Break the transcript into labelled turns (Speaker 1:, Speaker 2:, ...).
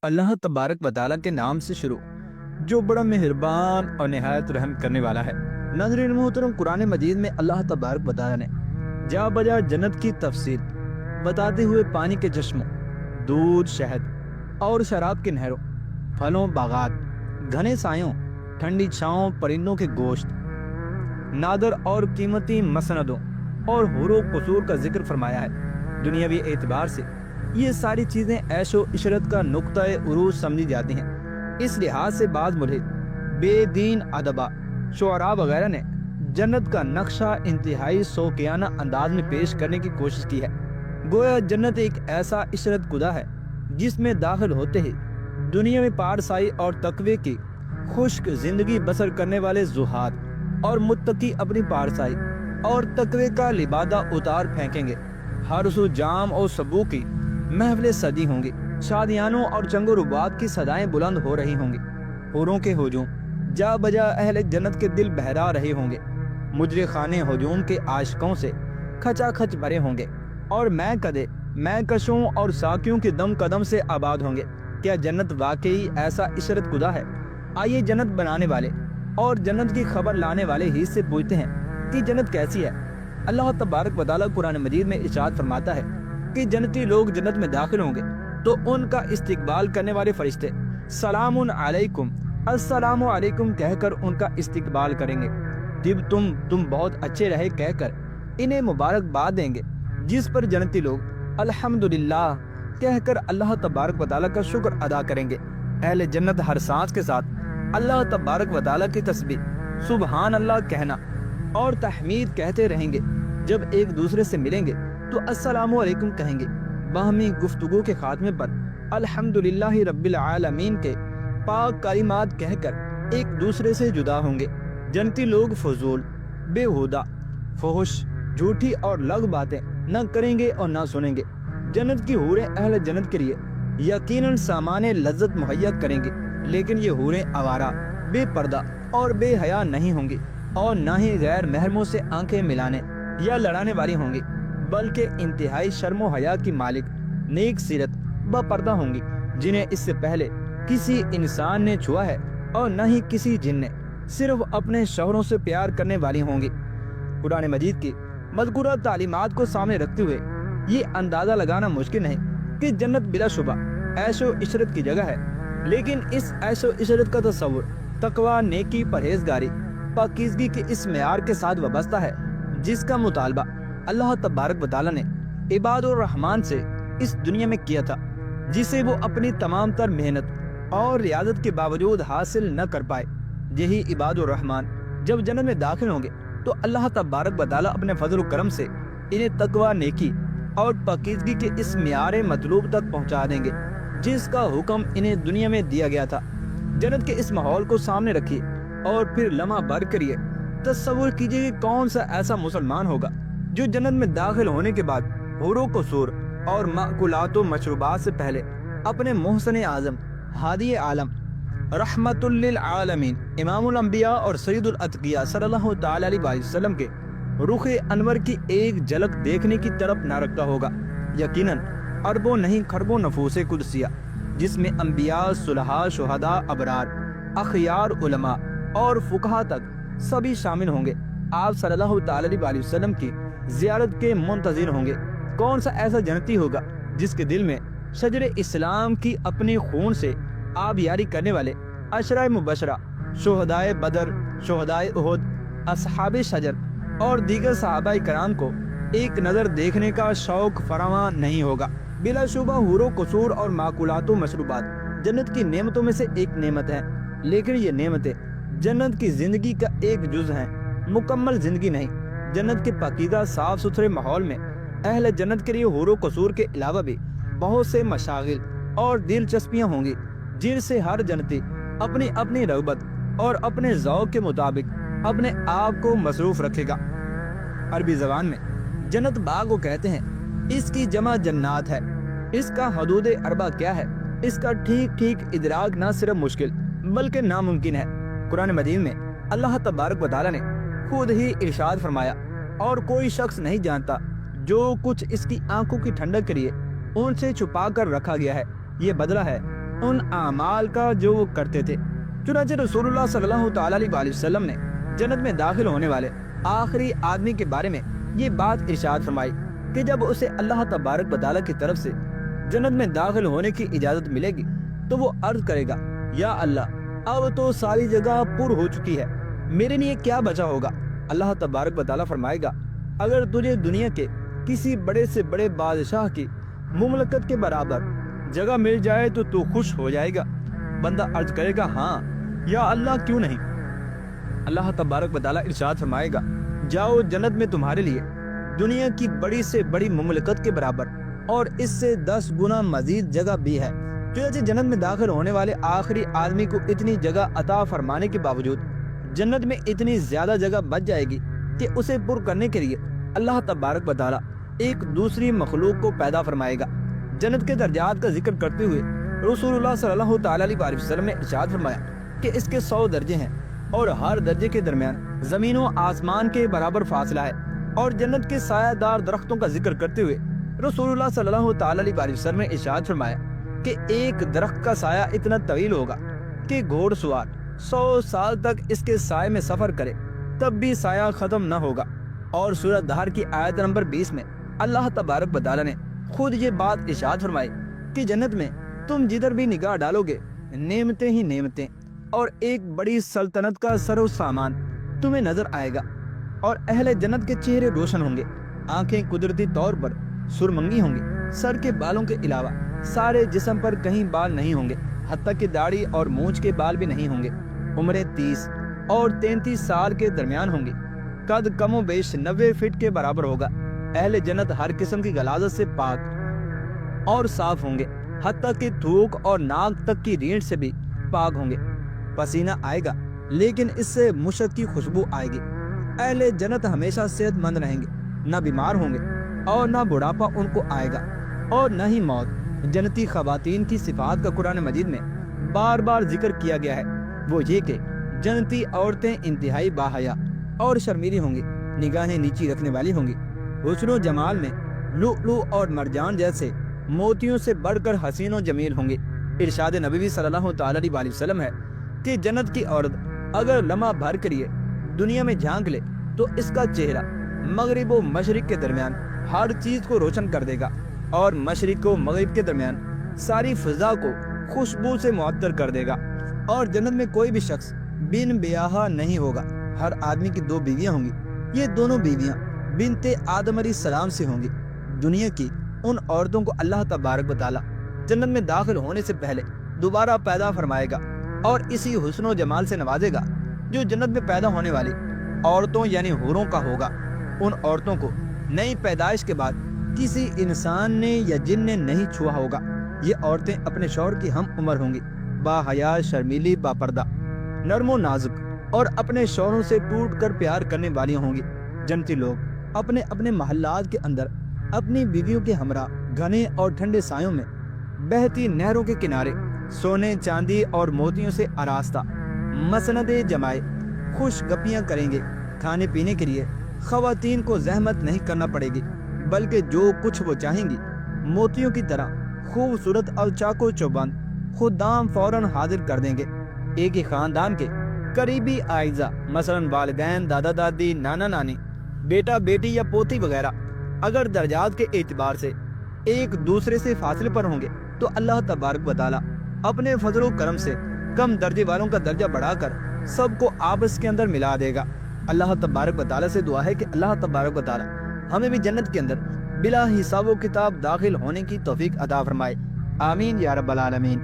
Speaker 1: اللہ तबारक व तआला के नाम से शुरू, जो बड़ा मेहरबान और निहायत रहम करने वाला है। नाज़रीन मोहतरम, कुरान मजीद में अल्लाह तबारक व तआला ने जा बजा जन्नत की तफसील बताते हुए पानी के चश्मों, दूध, शहद और शराब की नहरों, फलों, बागात, घने सायों, ठंडी छांव, परिंदों के गोश्त, नादर और कीमती मसनदों और हुरो कसूर का जिक्र फरमाया है। दुनियावी एतबार से ये सारी चीज़ें ऐशो इशरत का नुक्ता उरूज समझी जाती हैं। इस लिहाज से बाज़ मुल्हिद, बेदीन अदबा, शुअरा वगैरह ने जन्नत का नक्शा इंतहाई शौकियाना अंदाज में पेश करने की कोशिश की है। गोया जन्नत एक ऐसा इशरत कुदा है जिसमें दाखिल होते ही दुनिया में पारसाई और तकवे की खुश्क जिंदगी बसर करने वाले जुहाद और मुत्तकी अपनी पारसाई और तकवे का लिबादा उतार फेंकेंगे। हर सू जाम और सबू की महफिलें सजी होंगी, शादियानों और जंगो रुबात की सदाएं बुलंद हो रही होंगी, हूरों के हुजूम जा बजा अहले जन्नत के दिल बहरा रहे होंगे, मुजरे खाने हुजूम के आशिकों से खचाखच भरे होंगे और मैं कदे मैं कशों और साकियों के दम कदम से आबाद होंगे। क्या जन्नत वाकई ऐसा इशरत खुदा है? आइए जन्नत बनाने वाले और जन्नत की खबर लाने वाले ही से पूछते हैं कि जन्नत कैसी है। अल्लाह तबारक व तआला कुरान मजीद में इरशाद फरमाता है कि जन्नती लोग जन्नत में दाखिल होंगे तो उनका इस्तिकबाल करने वाले फरिश्ते सलामुन अलैकुम, अस्सलामु अलैकुम कहकर उनका इस्तिकबाल करेंगे। तिब तुम बहुत अच्छे रहे कहकर इन्हें मुबारकबाद देंगे, जिस पर जन्नती लोग अल्हम्दुलिल्लाह कहकर अल्लाह तबारक व तआला का शुक्र अदा करेंगे। अहले जन्नत हर सांस के साथ अल्लाह तबारक व तआला की तस्बीह सुबहान अल्लाह कहना और तहमीद कहते रहेंगे। जब एक दूसरे से मिलेंगे तो अस्सलामु अलैकुम कहेंगे। बाहमी गुफ्तगू के खात्मे पर अल्हम्दुलिल्लाहि रब्बिल आलमीन के पाक कलिमात कहकर एक दूसरे से जुदा होंगे। जन्नती लोग फजूल, बेहुदा, फहुश, झूठी और लग बातें न करेंगे और न सुनेंगे। जन्नत की हूरें अहले जन्नत के लिए यकीनन सामान्य लज्जत मुहैया करेंगे, लेकिन ये हूरें आवारा, बेपर्दा और बेहया नहीं होंगी और न ही गैर महरमों से आंखें मिलाने या लड़ाने वाली होंगी, बल्कि इंतहाई शर्मो हया की मालिक, नेक सीरत, बपर्दा होंगी, जिन्हें इससे पहले किसी इंसान ने छुआ है और न ही किसी जिन ने। सिर्फ अपने शौहरों से प्यार करने वाली होंगी। कुरान मजीद की मज़कूरा तालीमात को सामने रखते हुए ये अंदाज़ा लगाना मुश्किल नहीं कि जन्नत बिलाशुबा ऐशो इशरत की जगह है, लेकिन इस ऐशो इशरत का तस्वुर तकवा, नेकी, परहेजगारी, पाकीज़गी के इस मेयार के साथ वाबस्ता है जिसका मुतालबा अल्लाह तबारक व तआला ने इबादुर रहमान से इस दुनिया में किया था, जिसे वो अपनी तमाम तर मेहनत और रियाजत के बावजूद हासिल न कर पाए। यही इबादुर रहमान जब जन्नत में दाखिल होंगे तो अल्लाह तबारक व तआला अपने फजल व करम से इन्हें तकवा, नेकी और पाकीज़गी के इस मियार मतलूब तक पहुँचा देंगे जिसका हुक्म इन्हें दुनिया में दिया गया था। जन्नत के इस माहौल को सामने रखिए और फिर लम्हा भर करिए तस्वुर कीजिए कि कौन सा ऐसा मुसलमान होगा जो जन्नत में दाखिल होने के बाद हुरो कसूर और माकुलात व मशरूबात से पहले अपने मोहसन आज़म, हादी आलम, रहमतुल लिल आलमीन, इमामुल अंबिया और सैयदुल अतकिया सल्लल्लाहु तआला अलैहि वसल्लम के रुखे अनवर की एक झलक देखने की तरफ न रखता होगा। यकीनन अरबों नहीं खरबों नफूसे कुदसिया, जिसमें अंबिया, सुलहा, शुहदा, अबरार, अखयार, उलमा और फुकहा तक सभी शामिल होंगे। आप सल्लल्लाहु तआला अलैहि वसल्लम की ज़ियारत के मुंतज़िर होंगे। कौन सा ऐसा जन्नती होगा जिसके दिल में शजर इस्लाम की अपने खून से आबियारी करने वाले अशरा मुबशरा, शुहदाए बदर, शुहदाए उहुद, असहाबे शजर और दीगर सहाबाए कराम को एक नज़र देखने का शौक फरावां नहीं होगा। बिलाशुबा हुरो कसूर और माकुलातो मशरूबात जन्नत की नेमतों में से एक नेमत है, लेकिन ये नेमतें जन्नत की जिंदगी का एक जुज हैं, मुकम्मल जिंदगी नहीं। जन्नत के पाकीज़ा साफ सुथरे माहौल में अहले जन्नत के लिए हुरो कसूर के अलावा भी बहुत से मशागिल और दिलचस्पियाँ होंगी जिनसे हर जन्नती अपनी अपनी रग़बत और अपने ज़ौक़ के मुताबिक अपने आप को मसरूफ़ रखेगा। अरबी ज़बान में जन्नत बाग को कहते हैं, इसकी जमा जन्नात है। इसका हदूद अरबा क्या है, इसका ठीक ठीक इदराक न सिर्फ मुश्किल बल्कि नामुमकिन है। कुरान मजीद में अल्लाह तबारक व तआला ने खुद ही इरशाद फरमाया, और कोई शख्स नहीं जानता जो कुछ इसकी आंखों की ठंडक के लिए उनसे छुपा कर रखा गया है, ये बदला है ان اعمال کا جو وہ کرتے تھے۔ چنانچہ رسول اللہ صلی اللہ تعالیٰ علیہ وسلم نے جنت میں داخل ہونے والے آخری آدمی کے بارے میں یہ بات ارشاد فرمائی کہ جب اسے اللہ تبارک و تعالیٰ کی طرف سے جنت میں داخل ہونے کی اجازت ملے گی تو وہ عرض کرے گا، یا اللہ اب تو ساری جگہ پر ہو چکی ہے، میرے لیے کیا بچا ہوگا؟ اللہ تبارک و تعالیٰ فرمائے گا، اگر تجھے دنیا کے کسی بڑے سے بڑے بادشاہ کی مملکت کے برابر جگہ مل جائے تو تو خوش ہو جائے گا؟ بندہ عرض کرے گا، ہاں یا اللہ کیوں نہیں؟ اللہ تبارک و تعالیٰ ارشاد فرمائے گا، جاؤ جنت میں تمہارے لیے دنیا کی بڑی سے بڑی مملکت کے برابر اور اس سے 10 گنا مزید جگہ بھی ہے۔ چنانچہ جنت میں داخل ہونے والے آخری آدمی کو اتنی جگہ عطا فرمانے کے باوجود جنت میں اتنی زیادہ جگہ بچ جائے گی کہ اسے پر کرنے کے لیے اللہ تبارک و تعالیٰ ایک دوسری مخلوق کو پیدا فرمائے گا۔ جنت کے درجات کا ذکر کرتے ہوئے رسول اللہ صلی اللہ تعالیٰ علیہ وسلم نے ارشاد فرمایا کہ اس کے 100 درجے ہیں اور ہر درجے کے درمیان زمین و آسمان کے برابر فاصلہ ہے۔ اور جنت کے سایہ دار درختوں کا ذکر کرتے ہوئے رسول اللہ صلی اللہ تعالیٰ علیہ وسلم نے ارشاد فرمایا کہ ایک درخت کا سایہ اتنا طویل ہوگا کہ گھوڑ سوار 100 سال تک اس کے سائے میں سفر کرے تب بھی سایہ ختم نہ ہوگا۔ اور سورہ دہر کی آیت نمبر 20 میں اللہ تبارک و تعالیٰ نے خود یہ بات ارشاد فرمائی کہ جنت میں تم جدھر بھی نگاہ ڈالو گے نعمتیں ہی نعمتیں اور ایک بڑی سلطنت کا سر و سامان تمہیں نظر آئے گا، اور اہل جنت کے چہرے روشن ہوں گے، آنکھیں قدرتی طور پر سرمنگی ہوں گی، سر کے بالوں کے علاوہ سارے جسم پر کہیں بال نہیں ہوں گے، حتیٰ کہ داڑھی اور مونچھ کے بال بھی نہیں ہوں گے، عمریں 30 اور 33 سال کے درمیان ہوں گی، قد کم و بیش 90 فٹ کے برابر ہوگا۔ اہل جنت ہر قسم کی غلاظت سے پاک اور صاف ہوں گے، حتیٰ کہ تھوک اور ناک تک کی ریڑھ سے بھی پاک ہوں گے۔ پسینہ آئے گا لیکن اس سے مشک کی خوشبو آئے گی۔ اہل جنت ہمیشہ صحت مند رہیں گے، نہ بیمار ہوں گے اور نہ بڑھاپا ان کو آئے گا اور نہ ہی موت۔ جنتی خواتین کی صفات کا قرآن مجید میں بار بار ذکر کیا گیا ہے، وہ یہ کہ جنتی عورتیں انتہائی باحیا اور شرمیلی ہوں گی، نگاہیں نیچی رکھنے والی ہوں گی، حسن و جمال میں لؤلؤ اور مرجان جیسے موتیوں سے بڑھ کر حسین و جمیل ہوں گی۔ ارشاد نبوی صلی اللہ تعالیٰ علیہ وسلم ہے کہ جنت کی عورت اگر لمحہ بھر کے لیے دنیا میں جھانک لے تو اس کا چہرہ مغرب و مشرق کے درمیان ہر چیز کو روشن کر دے گا، اور مشرق و مغرب کے درمیان ساری فضا کو خوشبو سے معطر کر دے گا۔ اور جنت میں کوئی بھی شخص بن بیاہا نہیں ہوگا، ہر آدمی کی 2 بیویاں ہوں گی، یہ دونوں بیویاں بنت آدم علیہ السلام سے ہوں گی۔ دنیا کی ان عورتوں کو اللہ تبارک و تعالیٰ جنت میں داخل ہونے سے پہلے دوبارہ پیدا فرمائے گا اور اسی حسن و جمال سے نوازے گا جو جنت میں پیدا ہونے والی عورتوں یعنی حوروں کا ہوگا۔ ان عورتوں کو نئی پیدائش کے بعد کسی انسان نے یا جن نے نہیں چھوا ہوگا۔ یہ عورتیں اپنے شوہر کی ہم عمر ہوں گی، با حیا، شرمیلی، با پردہ، نرم و نازک، اور اپنے شوہروں سے ٹوٹ کر پیار کرنے والی ہوں گی۔ جنتی لوگ اپنے اپنے محلات کے اندر اپنی بیویوں کے ہمراہ گھنے اور ٹھنڈے سایوں میں بہتی نہروں کے کنارے سونے، چاندی اور موتیوں سے آراستہ مسندیں جمائے خوش گپیاں کریں گے۔ کھانے پینے کے لیے خواتین کو زحمت نہیں کرنا پڑے گی، بلکہ جو کچھ وہ چاہیں گی موتیوں کی طرح خوبصورت اور چاقو چوبند خدام فوراً حاضر کر دیں گے۔ ایک ہی خاندان کے قریبی اعزا مثلاً والدین، دادا دادی، نانا نانی، بیٹا بیٹی یا پوتی وغیرہ اگر درجات کے اعتبار سے ایک دوسرے سے فاصلے پر ہوں گے تو اللہ تبارک و تعالیٰ اپنے فضل و کرم سے کم درجے والوں کا درجہ بڑھا کر سب کو آپس کے اندر ملا دے گا۔ اللہ تبارک و تعالیٰ سے دعا ہے کہ اللہ تبارک و تعالیٰ ہمیں بھی جنت کے اندر بلا حساب و کتاب داخل ہونے کی توفیق عطا فرمائے۔ آمین یا رب العالمین۔